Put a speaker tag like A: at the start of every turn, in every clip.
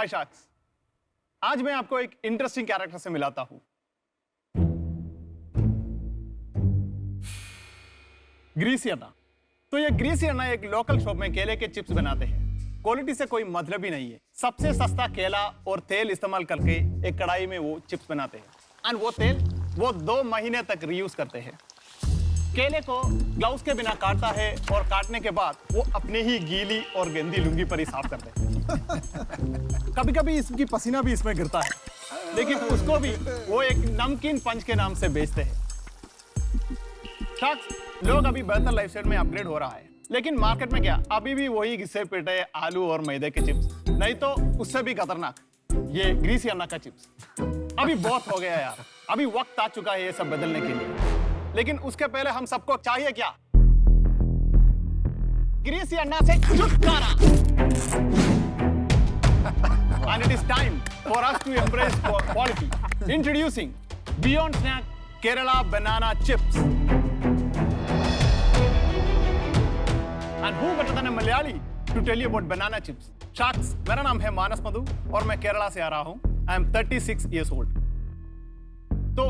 A: हाय sharks, आज मैं आपको एक इंटरेस्टिंग कैरेक्टर से मिलाता हूं। ग्रीसी अन्ना। तो ये ग्रीसी अन्ना एक लोकल शॉप में केले के चिप्स बनाते हैं। क्वालिटी से कोई मतलब ही नहीं है। सबसे सस्ता केला और तेल इस्तेमाल करके एक कढ़ाई में वो चिप्स बनाते हैं एंड वो तेल वो 2 महीने तक रीयूज करते हैं। केले को ग्लव्स के बिना काटता है और काटने के बाद वो अपने ही गीली और गंदी लुंगी पर ही साफ करते हैं। कभी कभी इसकी पसीना भी इसमें गिरता है, लेकिन उसको भी वो एक नमकीन पंच के नाम से बेचते हैं। शार्क्स, लोग अभी बेहतर लाइफस्टाइल में अपग्रेड हो रहा है, लेकिन मार्केट में क्या अभी भी वही घिसे पिटे आलू और मैदे के चिप्स, नहीं तो उससे भी खतरनाक ये ग्रीसी अन्ना का चिप्स। अभी बहुत हो गया यार, अभी वक्त आ चुका है ये सब बदलने के लिए। लेकिन उसके पहले हम सबको चाहिए क्या? ग्रीसी अन्ना से छुटकारा। And it is time for us to embrace quality. Introducing Beyond Snack Kerala Banana Chips. And who better than a Malayali to tell you about banana chips? Sharks, मेरा नाम है मानस मधु और मैं केरला से आ रहा हूँ। I am 36 years old. तो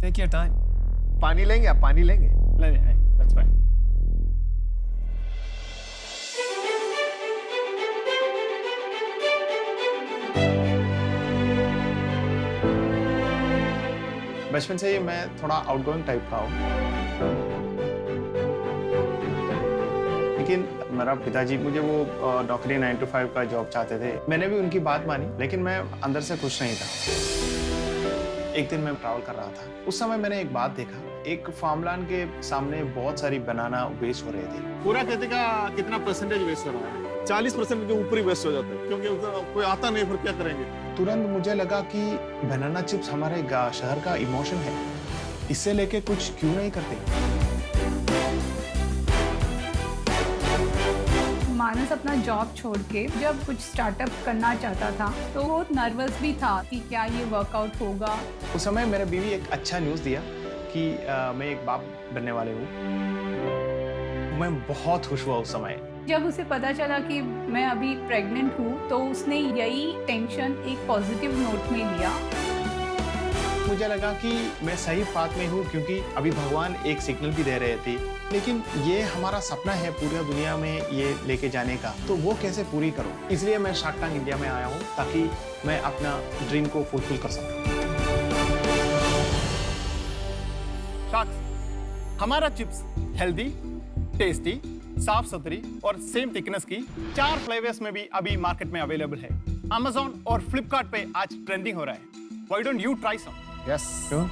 B: Take your time.
C: पानी लेंगे आप? पानी लेंगे?
A: नहीं, that's fine. बचपन से ही मैं थोड़ा आउटगोइंग टाइप का हूँ, लेकिन मेरा पिताजी मुझे वो नौकरी 9 to 5 का जॉब चाहते थे। मैंने भी उनकी बात मानी, लेकिन मैं अंदर से खुश नहीं था। एक दिन मैं ट्रैवल कर रहा था, उस समय मैंने एक बात देखा। एक फार्मलैंड के सामने बहुत सारी बनाना वेस्ट हो रहे थे। पूरा खेती का कितना परसेंटेज वेस्ट हो रहा है?
D: 40% के ऊपर ही वेस्ट हो जाता है, क्योंकि कोई आता नहीं, फिर क्या करेंगे?
A: तुरंत मुझे लगा कि बनाना चिप्स हमारे शहर का इमोशन है, इससे लेके कुछ क्यों नहीं करते?
E: मानस अपना जॉब छोड़ के जब कुछ स्टार्टअप करना चाहता था तो वो नर्वस भी था कि क्या ये वर्कआउट होगा।
A: उस समय मेरे बीवी एक अच्छा न्यूज़ दिया कि मैं एक बाप बनने वाले हूँ। मैं बहुत खुश हुआ उस समय।
E: जब उसे पता चला कि मैं अभी प्रेग्नेंट हूँ तो उसने यही टेंशन एक पॉजिटिव नोट में लिया।
A: मुझे लगा कि मैं सही बात में हूँ, क्योंकि अभी भगवान एक सिग्नल भी दे रहे थे। लेकिन ये हमारा सपना है पूरी दुनिया में ये लेके जाने का, तो वो कैसे पूरी करूँ? इसलिए मैं शार्क टैंक इंडिया में आया हूँ ताकि मैं अपना ड्रीम को फुलफिल कर सकूँ। शार्क्स, हमारा चिप्स हेल्दी, टेस्टी, साफ सुथरी और सेम थिकनेस की 4 फ्लेवर्स में भी अभी मार्केट में अवेलेबल है। Amazon और Flipkart पे आज ट्रेंडिंग हो रहा है। Why don't you try some?
C: Yes. क्यों?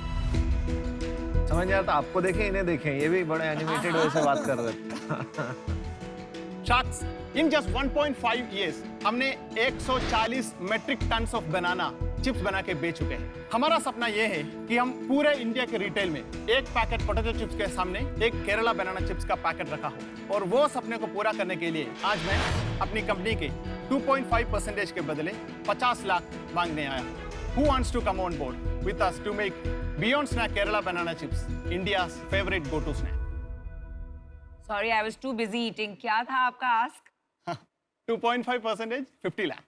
C: समझ नहीं आता, आपको देखें इन्हें देखें, ये भी बड़े एनिमेटेड वे से बात कर रहे हैं।
A: Sharks, in just 1.5 years हमने 140 metric tons of banana chips बना के बेच चुके हैं। हमारा सपना यह है कि हम पूरे इंडिया के रिटेल में एक पैकेट पोटैटो चिप्स के सामने एक केरला बनाना चिप्स का पैकेट रखा हो, और वो सपने को पूरा करने के लिए आज मैं अपनी कंपनी के 2.5% के बदले 50 लाख मांगने आया हूँ। Who wants to come on board with us to make Beyond Snack Kerala Banana Chips India's favorite go-to snack?
F: Sorry, I was too busy eating. क्या था आपका ask?
A: 2.5%, 50 लाख।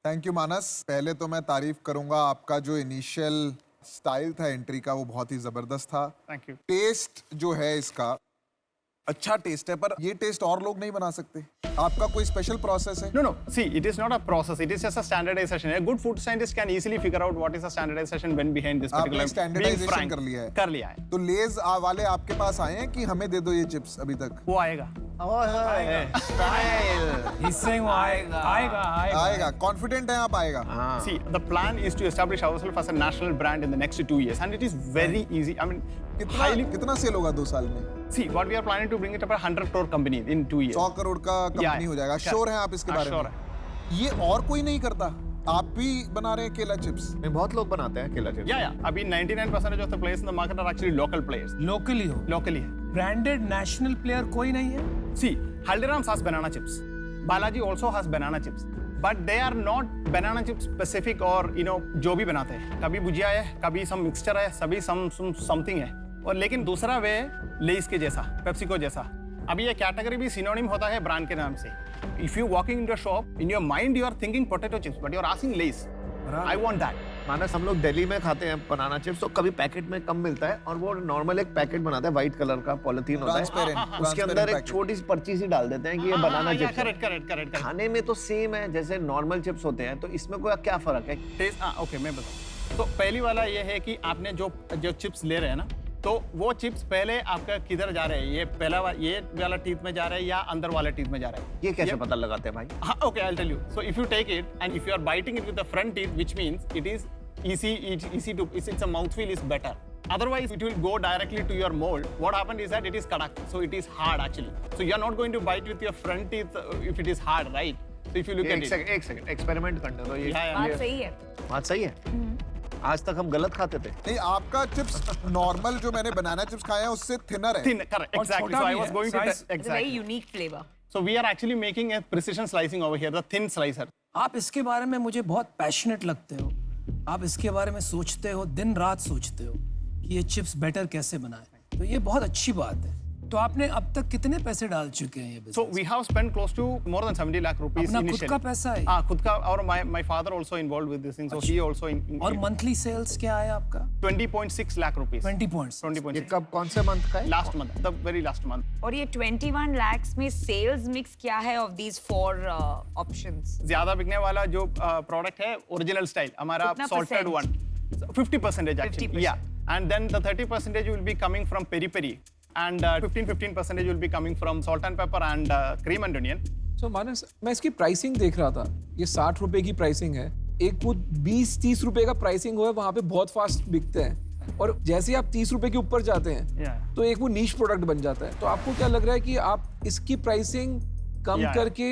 G: थैंक यू मानस। पहले तो मैं तारीफ करूंगा, आपका जो इनिशियल स्टाइल था एंट्री का वो बहुत ही जबरदस्त था।
A: Thank you.
G: टेस्ट जो है इसका अच्छा टेस्ट है, पर ये टेस्ट और लोग नहीं बना सकते। आपका कोई स्पेशल प्रोसेस है?
A: No. See, it is not a process. It is just a standardization. A good food scientist can easily figure out what is the standardization when behind this particular.
G: आपने standardisation कर लिया है?
A: कर लिया है।
G: तो लेज वाले आपके पास आए हैं कि हमें दे दो ये चिप्स अभी तक?
A: वो आएगा।
B: He's saying वो आएगा।
G: कॉन्फिडेंट है आप आएगा?
A: See, the plan is to establish ourselves as a national brand in the next 2 years, and it is very easy. I mean,
G: कितना सेल होगा 2 साल में?
A: See, what we are planning to bring it up a 100 crore company in 2 years.
G: 100 crore का company हो जाएगा। Sure हैं आप इसके बारे में? ये और कोई नहीं करता, आप भी बना रहे हैं केला चिप्स?
C: नहीं, बहुत लोग बनाते हैं केला चिप्स।
A: Yeah. अभी 99% of the players in the market are actually local players.
B: Locally हो।
A: Locally है।
B: Branded national player कोई नहीं है?
A: See, Haldiram's has banana chips. Balaji also has banana chips. But they are not banana chip specific or जो भी बनाते हैं। कभी भुजिया है, कभी some mixture है, सभी something है। और लेकिन दूसरा वे लेस के जैसा, पेप्सिको जैसा, अभी ये कैटेगरी भी सिनोनिम होता है ब्रांड के नाम से. If you walking into a shop, in your mind you are thinking potato chips, but you are asking Lay's. I want that.
C: मानस हम लोग दिल्ली में खाते हैं बनाना चिप्स, तो कभी पैकेट में कम मिलता है और वो नॉर्मल एक पैकेट बनाता है व्हाइट कलर का पॉलिथीन होता है,
G: Transparent,
C: उसके अंदर
G: transparent
C: एक
G: packet.
C: छोटी सी पर्ची सी डाल देते हैं कि ये बनाना चिप्स है।
A: करेक्ट.
C: खाने में तो सेम है जैसे नॉर्मल चिप्स होते हैं, तो इसमें कोई क्या फर्क है?
A: टेस्ट ओके मैं बताऊँ. तो पहली वाला ये है कि आपने जो चिप्स ले रहे हैं ना, तो वो चिप्स पहले आपका किधर जा रहे हैं, ये ये वाला टीथ में जा रहा है या अंदर वाला टीथ में जा रहा है,
C: ये कैसे पता लगाते हैं भाई?
A: हाँ, okay, I'll tell you. So if you take it and if you are biting it with the front teeth, which means it is easy to, it's a mouthfeel is better. Otherwise, it will go directly to your mold. What happened is that it is kadak, so it is hard actually. So you are not going to bite with your front teeth if it is hard, right? So if you look at it.
C: एक second experiment करने दो। ये
F: बात सही है.
C: बात सही है। आज तक हम गलत खाते थे।
G: नहीं, आपका चिप्स नॉर्मल जो मैंने बनाना चिप्स खाए हैं उससे थिनर है.
A: Thin, correct,
B: और
A: exactly.
B: छोटा
A: So I
B: भी
A: was
B: है,
A: going to
B: size.
F: It's a very
A: exactly.
F: unique flavor.
A: So we are actually making a precision slicing over here, the thin slicer.
B: आप इसके बारे में मुझे बहुत पैशनेट लगते हो. आप इसके बारे में सोचते हो, दिन रात सोचते हो कि ये चिप्स बेटर कैसे बनाएं. तो ये बहुत अच्छी बात है. तो आपने अब तक कितने पैसे डाल चुके हैं ये
A: So
B: business?
A: we have spent close to more than 70 lakh rupees
B: अपना खुद
A: initially.
B: का पैसा है?
A: हाँ, खुद का, और my father also involved with this thing, so he also
B: और मंथली सेल्स क्या है आपका?
A: 20.6 lakh rupees.
B: 20 पॉइंट्स.
A: 20.6.
C: ये कब कौन से मंथ का है?
A: Last month, the very last month.
F: और ये 21 lakhs में sales mix क्या है of these four options?
A: ज्यादा बिकने वाला जो प्रोडक्ट है ओरिजिनल स्टाइल हमारा
F: कितना
A: salted one 50% actually
F: 50%.
A: yeah and then the 30% will be coming from peri peri and 15% will be coming from salt and pepper and cream and onion.
H: सो मानस, मैं इसकी pricing देख रहा था. ये 60 रुपए की प्राइसिंग है. एक वो 20-30 रुपए का प्राइसिंग हुआ है, वहाँ पे बहुत फास्ट बिकते हैं. और जैसे ही आप 30 रुपए के ऊपर जाते हैं
A: Yeah.
H: तो एक वो नीश प्रोडक्ट बन जाता है. तो आपको क्या लग रहा है कि आप इसकी प्राइसिंग कम
A: Yeah.
H: करके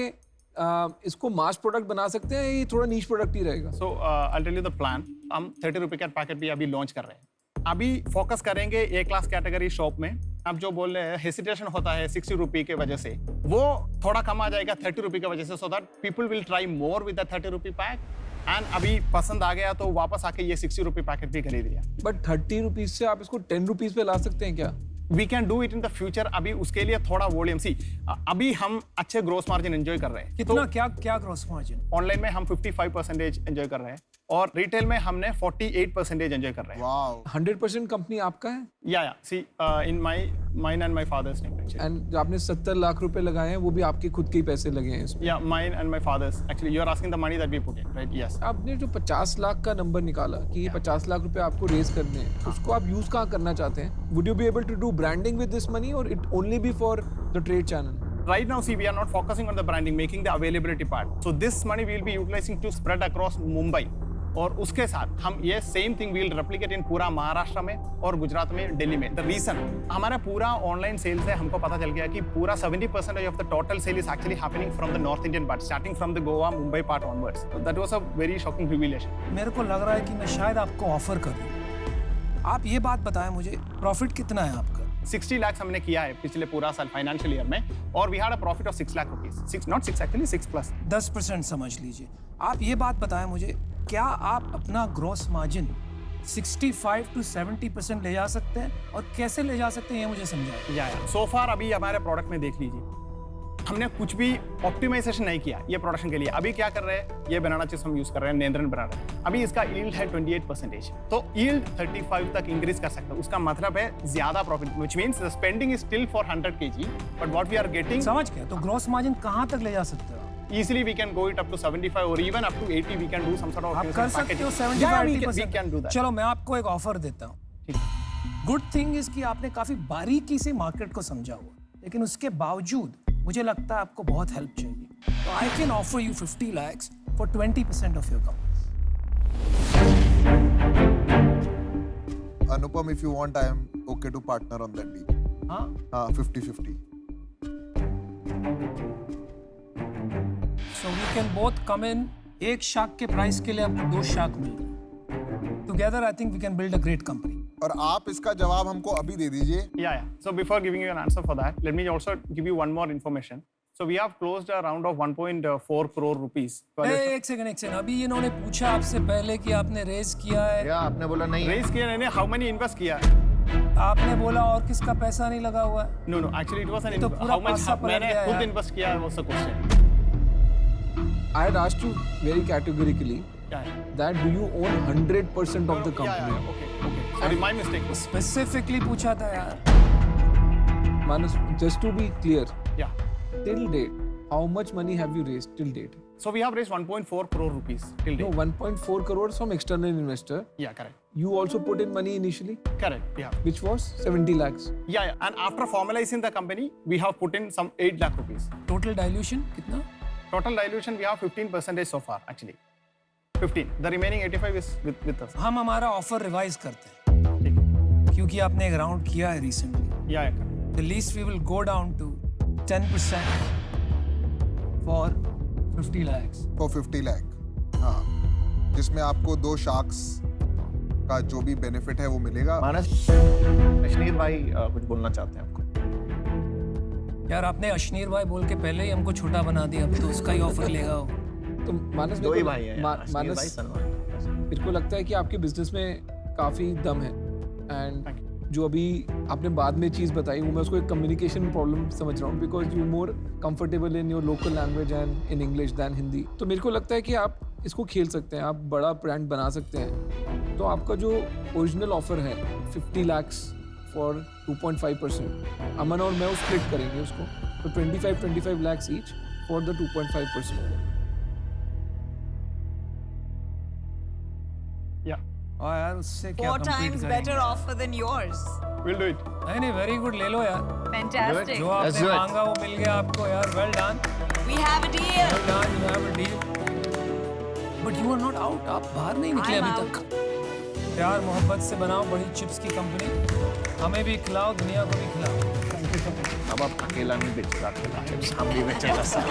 H: इसको मास प्रोडक्ट बना सकते हैं, ये थोड़ा नीश प्रोडक्ट ही रहेगा?
A: So I'll tell you the plan. हम 30 रुपए का पैकेट भी अभी लॉन्च कर रहे हैं. अभी फोकस करेंगे ए क्लास कैटेगरी शॉप में. आप जो बोल रहे हैं हेसिटेशन होता है 60 रुपए के वजह से, वो थोड़ा कम आ जाएगा 30 रुपए की वजह से, so that people will try more with the 30 रुपए पैक. एंड अभी पसंद आ गया तो वापस आके ये 60 रुपए पैकेट भी खरीद लिया.
H: बट 30 रुपीज से आप इसको 10 रुपीज पे ला सकते हैं क्या?
A: We can do it in the future. अभी उसके लिए थोड़ा वॉल्यूम सी, अभी हम अच्छे ग्रोस मार्जिन एंजॉय कर रहे हैं.
B: कितना क्या ग्रॉस मार्जिन?
A: ऑनलाइन में हम 55% एंजॉय कर रहे हैं और रिटेल में हमने 48% एंजॉय कर रहे हैं.
G: वाओ.
H: 100% कंपनी आपका है?
A: या सी in mine and my father's name actually.
H: And जो आपने 70 लाख रुपए लगाए हैं वो भी आपके खुद के ही पैसे लगे हैं इसमें?
A: या mine and my father's actually. You are asking the money that we put in, right? Yes.
H: आपने जो 50 लाख का नंबर निकाला कि ये 50 लाख रुपए आपको रेज करने हैं, उसको आप यूज कहाँ करना चाहते हैं? Would you be able to do branding with this money or it only be for the trade channel?
A: Right now, see, we are not focusing on the branding, making the availability part. So this money we will be utilizing to spread across Mumbai. और उसके साथ हम ये same thing we'll replicate इन पूरा महाराष्ट्र में और गुजरात में, दिल्ली में. द रीजन हमारा पूरा ऑनलाइन सेल से हमको पता चल गया कि पूरा 70% of the total sale is actually happening from the north Indian part, starting from the Goa Mumbai part onwards. That was a very shocking revelation.
B: मेरे को लग रहा है कि मैं शायद आपको ऑफर करूं. आप ये बात बताएं मुझे, प्रॉफिट कितना है आपका?
A: 60 लाख हमने किया है पिछले पूरा साल फाइनेंशियल ईयर में, और we had a profit of 6 lakh rupees. 6 not 6 actually 6 plus.
B: 10% समझ लीजिए. आप ये बात बताएं मुझे, क्या आप अपना ग्रॉस मार्जिन 65 to 70% ले जा सकते हैं, और कैसे ले जा सकते हैं ये मुझे समझाएं.
A: या सो फार अभी हमारे प्रोडक्ट में देख लीजिए, हमने कुछ भी ऑप्टिमाइजेशन नहीं किया ये प्रोडक्शन के लिए. अभी क्या कर रहे हैं, ये बनाना चिप्स हम यूज कर रहे हैं, नेंद्रन बनाना. अभी इसका यील्ड है 28%, तो यील्ड 35 तक इंक्रीज कर सकते हैं. उसका मतलब है ज्यादा profit, which means the spending is still for 100 kg, but what we are getting,
B: समझ गया. तो ग्रॉस मार्जिन कहाँ तक ले जा सकते हो?
A: easily we can go it up to 75 or even up to 80. We can do some sort of
B: आप कर सकते हो
A: 75-80%. We can do that.
B: चलो मैं आपको एक ऑफर देता हूँ.
A: ठीक है.
B: गुड थिंग इज कि आपने काफी बारीकी से मार्केट को समझा हुआ, लेकिन उसके बावजूद मुझे लगता है आपको बहुत हेल्प चाहिए. तो I can offer you 50 lakhs for 20% of your company.
G: Anupam, if you want, I am okay to partner on that deal.
B: हाँ,
G: 50-50.
B: So we can both come in. एक शाख के प्राइस के लिए आपको 2 शाख मिल रहे. Together I think we can build a great company.
G: और आप इसका जवाब हमको अभी दे दीजिए.
A: Yeah. So before giving you an answer for that, let me also give you one more information. So we have closed a round of 1.4 crore rupees.
B: एक second. अभी इन्होंने पूछा आपसे पहले कि आपने रेज किया है.
C: या आपने बोला नहीं है?
A: Raise किया, हाउ मनी इन्वेस्ट किया.
B: आपने बोला और किसका पैसा नहीं लगा हुआ है?
A: No, no. Actually, it was an
B: तो पूरा
A: how much
B: पासा पलट
A: मैंने
B: गया
A: खुद
B: यार।
A: इन्वेस्ट किया was the question.
H: I had asked you very categorically
A: Yeah, yeah.
H: that do you own 100% of the
A: Yeah,
H: company?
A: yeah, okay, okay. Sorry, my mistake.
B: Specifically पूछा था यार।
H: Manas, just to be clear,
A: Yeah.
H: till date, how much money have you raised till date?
A: So we have raised 1.4 crore rupees till
H: No,
A: date.
H: 1.4 crores from external investor.
A: Yeah, correct.
H: You also put in money initially,
A: Correct. Yeah.
H: which was 70 lakhs.
A: Yeah, yeah. And after formalizing the company, we have put in some 8 lakh rupees.
B: Total dilution कितना?
A: Total dilution, we have 15% so far, actually. 15. The remaining 85 is with us.
B: हम हमारा offer revise करते हैं
A: ठीक है.
B: क्योंकि आपने एक राउंड किया है recently.
A: Yeah, yeah, correct.
B: The least we will go down to 10% for 50 lakhs.
G: For 50 lakh, हाँ, जिसमें आपको 2 शार्क्स का जो भी बेनिफिट है वो मिलेगा।
C: मानस, अश्नीर भाई कुछ बोलना चाहते हैं आपको।
B: यार आपने अश्नीर भाई बोल के पहले ही हमको छोटा बना दिया, अब तो उसका ही ऑफर लेगा वो।
H: तो मानस
C: दो ही भाई हैं यार, अश्नीर भाई,
H: मानस
C: सलमान।
H: मेरे को लगता है कि आपके बिजनेस में काफी दम है एंड जो अभी आपने बाद में चीज़ बताई वो मैं उसको एक कम्युनिकेशन प्रॉब्लम समझ रहा हूँ because you more comfortable in your local language and in English than Hindi. तो मेरे को लगता है कि आप इसको खेल सकते हैं, आप बड़ा ब्रांड बना सकते हैं। तो आपका जो ओरिजिनल ऑफर है 50 lakhs फॉर 2.5%, अमन और मैं स्प्लिट करेंगे उसको, तो 25 lakhs each for the 2.5%।
A: Yeah.
B: और यार उससे क्या
F: 4
B: compete
F: times
B: करेंगे?
F: better offer than yours.
A: We'll do it.
B: नहीं नहीं, वेरी गुड, ले लो यार।
F: Fantastic.
B: जो
C: Let's
B: आपने
C: do it.
B: मांगा वो मिल गया आपको यार, well done.
F: We have a deal.
B: Well done, you have a deal. But you are not out. आप बाहर नहीं निकले
F: I'm
B: अभी तक। प्यार मोहब्बत से बनाओ बड़ी चिप्स की कंपनी, हमें भी खिलाओ, दुनिया को भी खिलाओ।
C: अब आप अकेला नहीं बेचेगा, अकेला चिप्स हम भी बेचेगा साथ।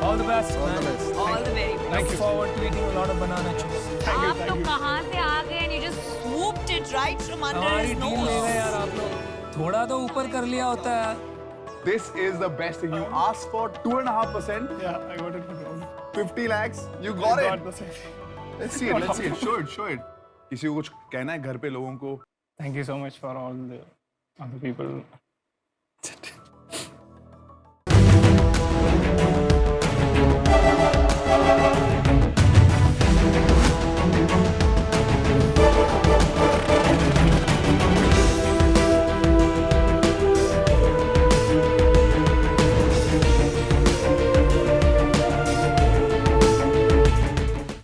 B: All the best.
G: All the
B: man.
G: best.
F: All the very best.
B: Look forward to eating a lot of banana chips.
F: आप तो कहाँ से आ गए and you just swooped it right from under
B: हमारी
F: his
B: डील ले गए
F: nose.
B: यार आप लोग। थोड़ा तो ऊपर कर लिया होता है यार।
D: This is the best thing. You asked for 2.5%,
A: Yeah, I got it.
D: 50 lakhs. You got it.
A: Got the same.
D: Let's see it. Let's see it. Show it. Show it. किसी को कुछ कहना है घर पे लोगों को?
A: Thank you so much for all the other people.